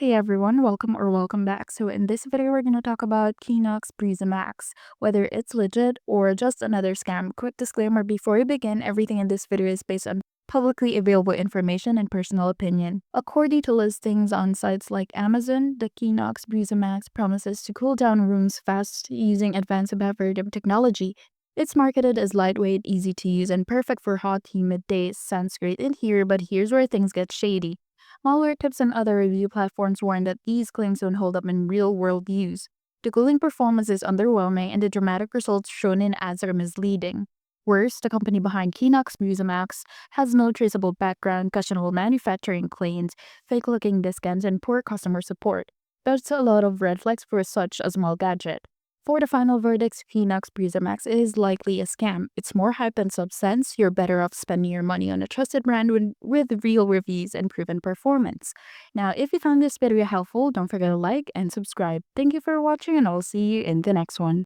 Hey everyone, welcome back. So in this video, we're going to talk about Qinux BreezaMax, whether it's legit or just another scam. Quick disclaimer before we begin, everything in this video is based on publicly available information and personal opinion. According to listings on sites like Amazon, the Qinux BreezaMax promises to cool down rooms fast using advanced evaporative technology. It's marketed as lightweight, easy to use, and perfect for hot, humid days. Sounds great in here, but here's where things get shady. Malware tips and other review platforms warn that these claims don't hold up in real-world use. The cooling performance is underwhelming, and the dramatic results shown in ads are misleading. Worse, the company behind Qinux BreezaMax has no traceable background, questionable manufacturing claims, fake-looking discounts, and poor customer support. That's a lot of red flags for such a small gadget. For the final verdict, Qinux BreezaMax is likely a scam. It's more hype than substance. You're better off spending your money on a trusted brand with real reviews and proven performance. Now, if you found this video helpful, don't forget to like and subscribe. Thank you for watching, and I'll see you in the next one.